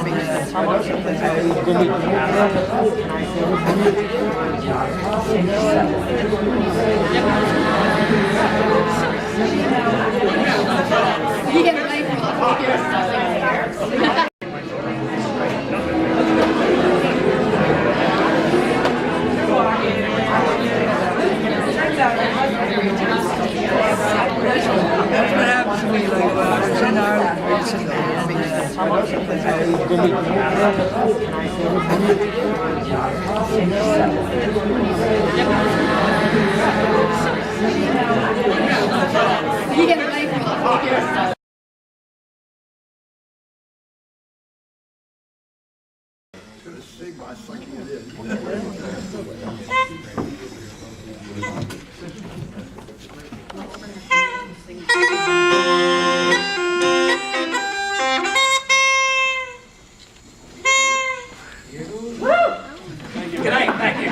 You get away from the That's what happens to me, like, when I was in Ireland recently, You get away from the Good night, thank you.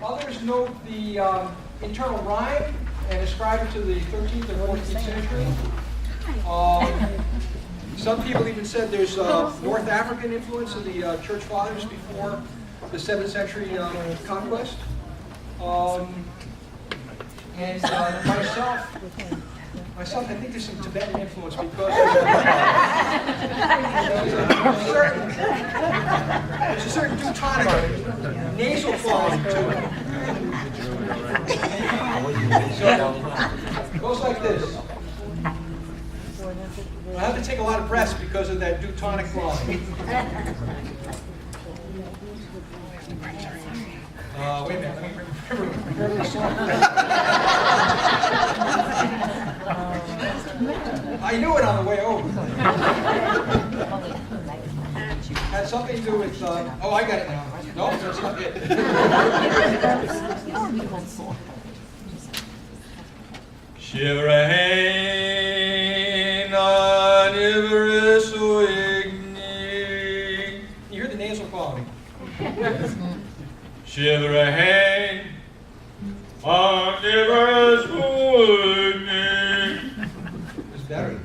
Others note the internal rhyme and ascribe it to the 13th and 14th century. Some people even said there's North African influence in the church fathers before the 7th century conquest. And myself, I think there's some Tibetan influence because there's a certain Teutonic nasal quality to it. So it goes like this. I have to take a lot of breaths because of that Teutonic quality. Wait a minute, let me remember the song. I knew it on the way over. Had something to do with, oh, I got it now. No, that's not it. You hear the nasal quality. Shiverahane, omnivorous woodney. It's better.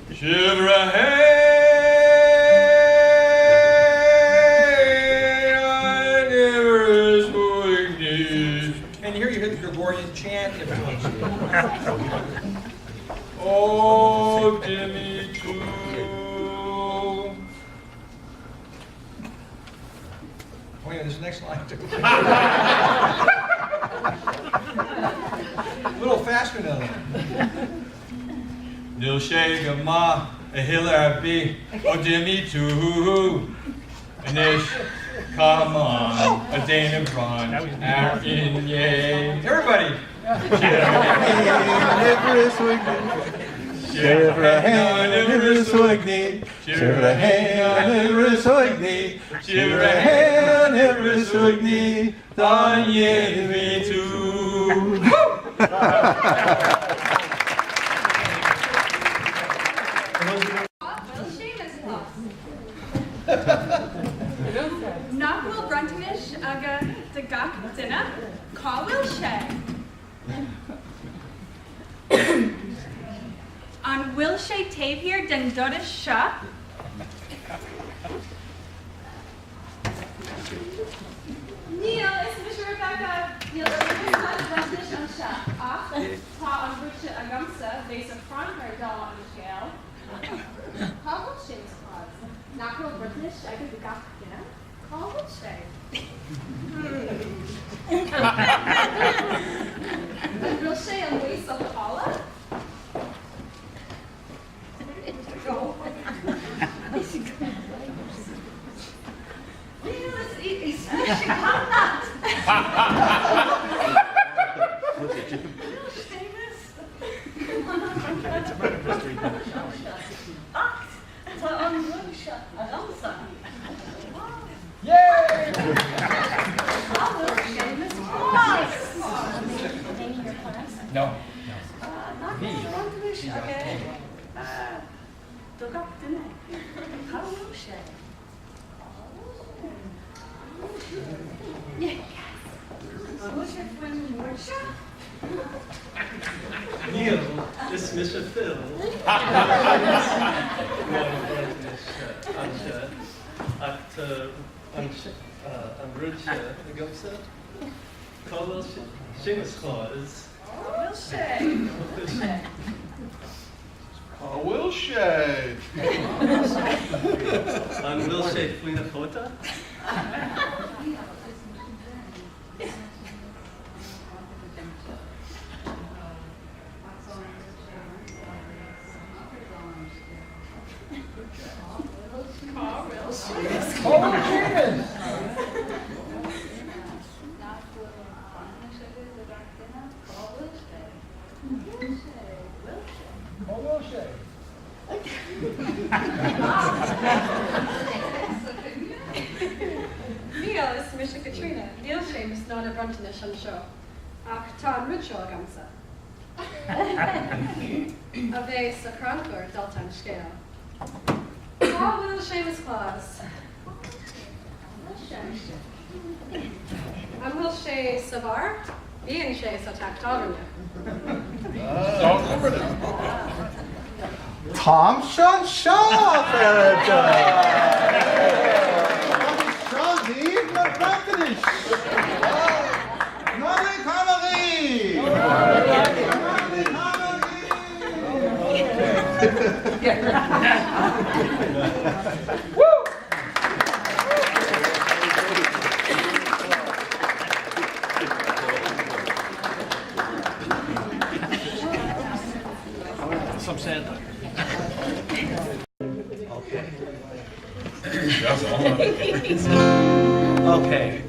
Shiverahane, omnivorous woodney. And here you hear the Gregorian chant influence. Oh, Jimmy too. Oh yeah, there's the next line too. A little faster now. Nil shega ma a hiller be o Jimmy too. Anish come on a Dana Bron in yay. Everybody. Not will bruntimish aga de gach dinna, call will shay. On will shay tavier den dodish sha. Neil is Miss Rebecca. Neil is bruntimish on sha. Ach, ta on bruche agamsa, vase of franker doll on the scale. Call will shay's clause. Not will bruntimish aga de gach dinna. Call will shay. Will shay on waste of Paula? Yay! No. Neil, this is Mr. Phil. Am Rudge Gumsa. Call Seamus Claus. Wilshay. I'm Wilshay Flina Fota. Neil is Misha Katrina. Neil shame is not a bruntinish on show. Ach, tan ritual gamsa. A vase, a cronklor, deltan scale. All will Seamus clause. I'm Will sé savar, bíon sé sa tactáne. Tom Sean Shaw, Some Santa. Okay.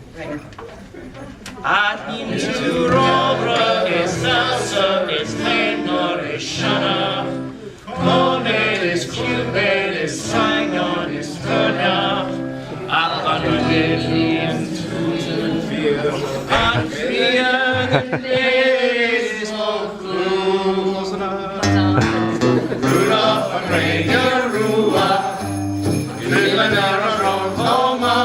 At into Robra is Salsa is Tenor is Shana. Monet is Cupid is Saigon is Turna. Albanagelian to fear. And fear the days of gloom. Rudolph and Ranger Rua. Lilanara from Homa.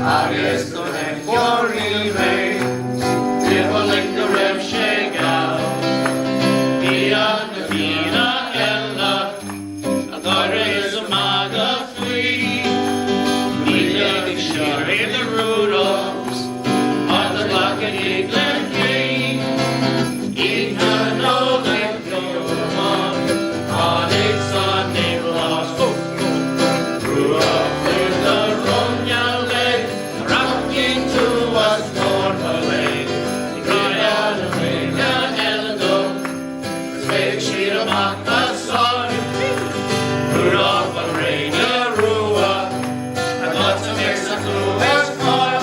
Aristo and Quarry May. People like the Rev Shake out. Beyond the Vina Ella. Agora is a maga free. Media the Sherry the Rudolphs. On the block and England King. Eat her no like your mom. On its on Nicholas. Rudolph with the Ronya leg. Rocking to us normally. Get out of Vina Ella. Big sheet of Maka Son. Rudolph and Ranger Rua. I got to mix a clue as far.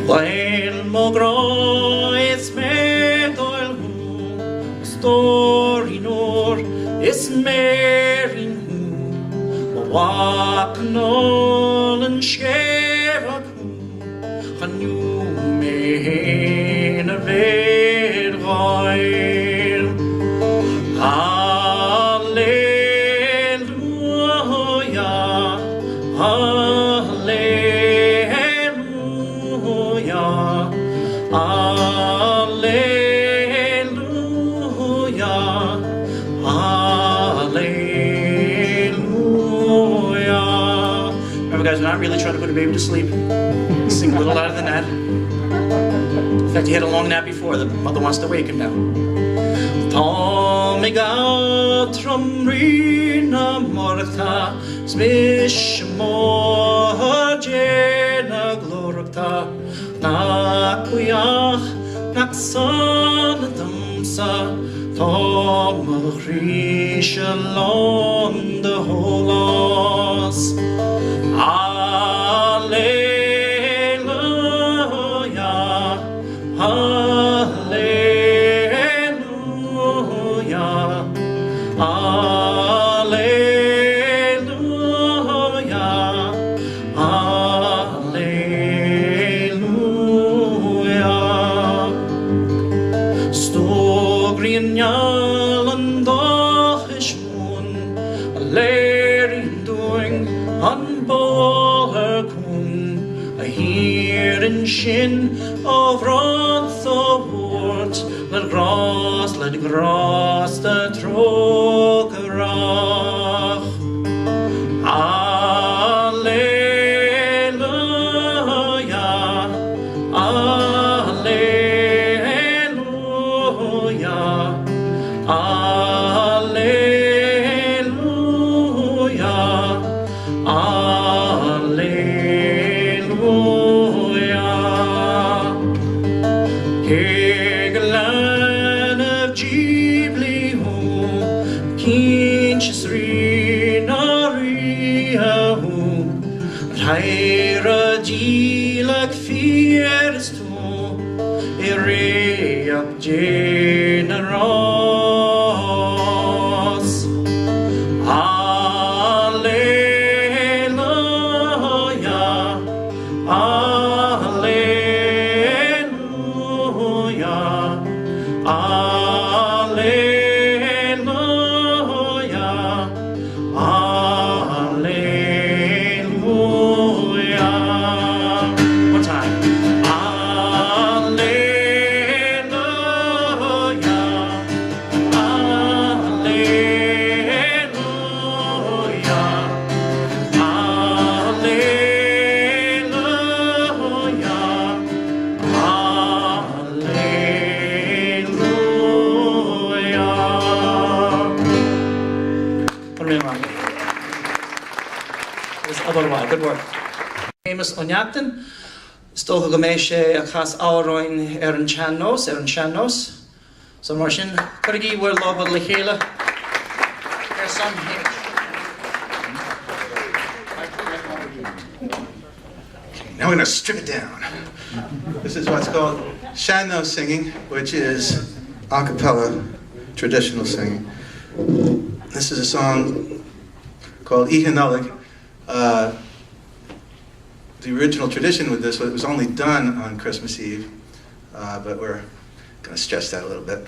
While Mogro is made oil who story nor is marin who walk nolan sheva who can you main a bed oil hallelujah hallelujah Alleluia, Alleluia. Remember guys, we're not really trying to put a baby to sleep. Sing a little louder than that. In fact, you had a long nap before, the mother wants to wake him now. Tomiga trumrina morta, smishmorgena glorta, nakuyach, naksan damsa, tomachrishalon the holos. Alleluia, Alleluia, Alleluia, Alleluia. Stogrin jalan doch is moon, a lerin doing unboller kun, a hearing shin of roth of words, let grass the trokerach. Alleluia, Alleluia, Alleluia, Alleluia. Heglan of Ghibli, generous. Alleluia, alleluia, alleluia, alleluia. One time. Good work. Famous Onyacton. Stocha go méid sé a chas áráin an seannos. So mar sin, chuirgí bhfuil lábhad le chéile ar san héid. Now we're going to strip it down. This is what's called seannos singing, which is a cappella traditional singing. This is a song called Nollag. The original tradition with this was only done on Christmas Eve, but we're going to stretch that a little bit.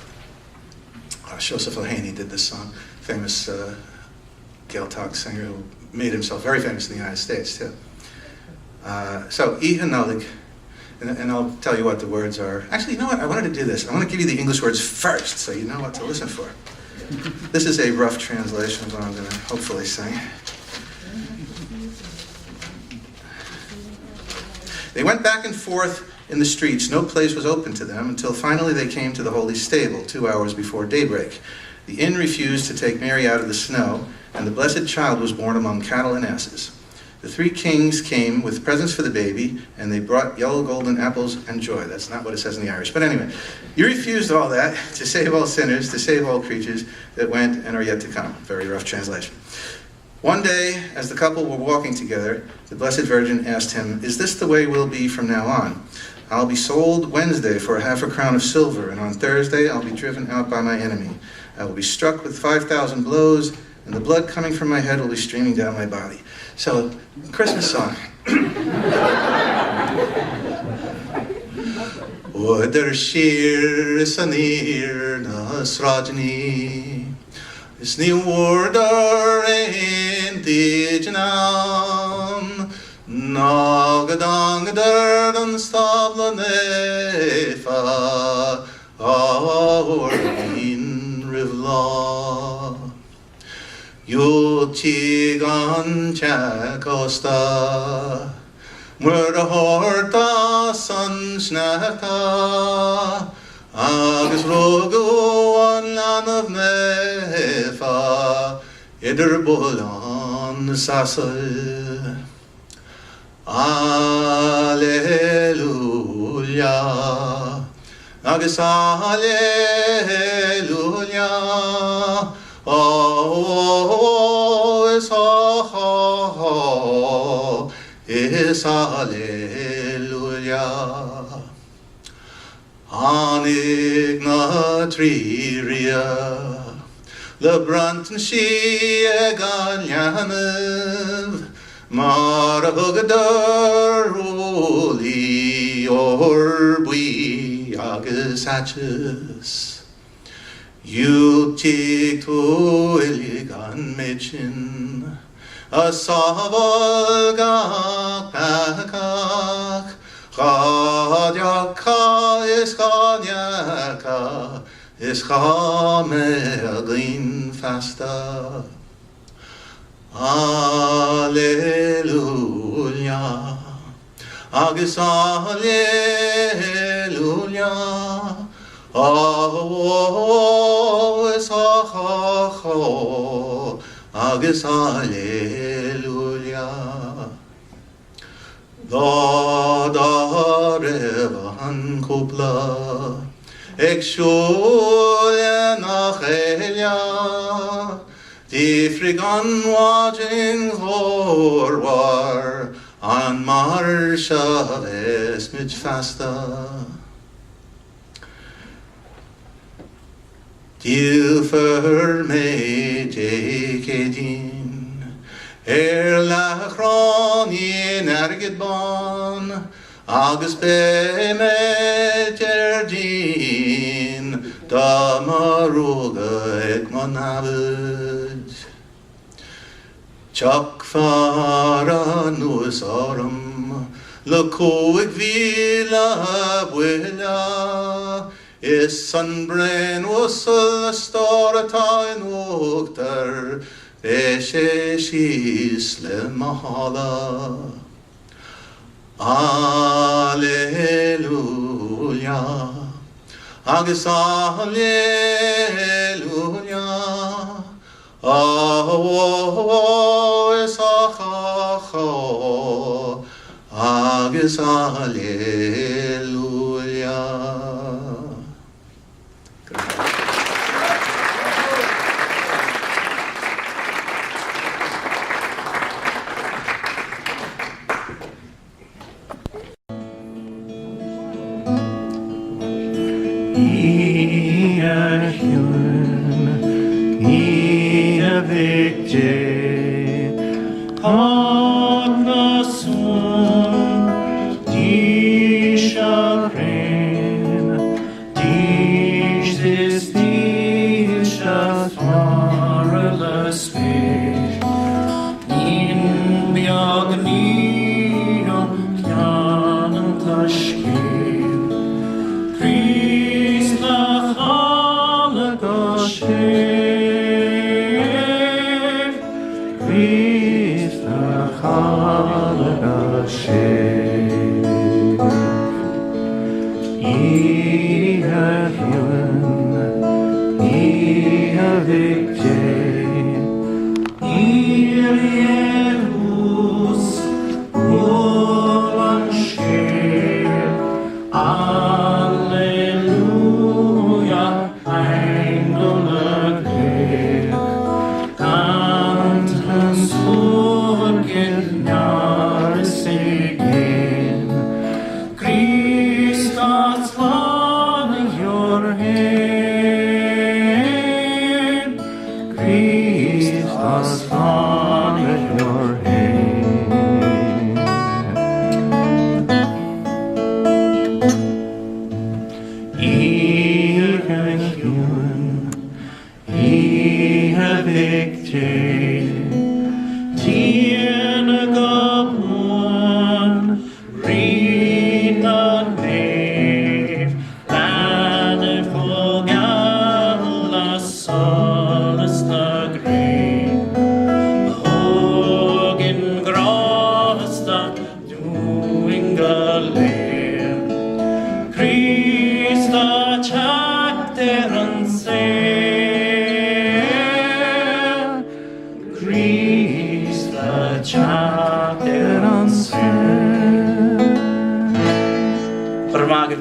Joseph O'Haney did this song, famous Gaeltacht singer who made himself very famous in the United States too. So, Nollag, and I'll tell you what the words are. Actually, you know what? I wanted to do this. I want to give you the English words first, so you know what to listen for. This is a rough translation of what I'm going to hopefully sing. They went back and forth in the streets. No place was open to them until finally they came to the holy stable 2 hours before daybreak. The inn refused to take Mary out of the snow, and the blessed child was born among cattle and asses. The three kings came with presents for the baby, and they brought yellow golden apples and joy. That's not what it says in the Irish. But anyway, you refused all that to save all sinners, to save all creatures that went and are yet to come. Very rough translation. One day, as the couple were walking together, the Blessed Virgin asked him, "Is this the way we'll be from now on? I'll be sold Wednesday for half a crown of silver, and on Thursday I'll be driven out by my enemy. I will be struck with 5,000 blows, and the blood coming from my head will be streaming down my body." So, Christmas song. Oder shir sanir nasrajni. Is ní order indigenam, nagadangeder an stabla nefa, or in rivla. Yotigan chakosta, murder horta sunsnata, agus rogo an lan of nefa, idir bulan sasel. Alleluia, agus alleluia, oh, is alleluia. Anig na triria, le branten si galjanev, mar a hugadar oli orbui agus hatches. You take to iligan mechin, a savalga pakak, Chadiaka is chadiaka is chamelin fasta. Alleluia, agus alleluia, oh, is ha agus alleluia. Darevan kopla, ek sjole nach Elia, die frigan wajing horwar, an marsha es mit fasta. Dilfer me Jacadin, la chronin argidbon, August be me Jerdin, da maruga ek monavud. Chok fara nus orum, Locoig vila buela, Is sunbrain wussel storata in wogter, Beshe shis le mahala. Alleluia, Agus alleluia, Oh, is achacho, Agus alleluia.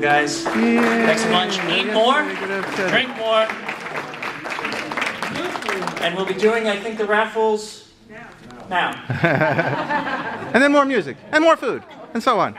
Guys, next lunch, eat more, drink more, and we'll be doing, I think, the raffles now. And then more music, and more food, and so on.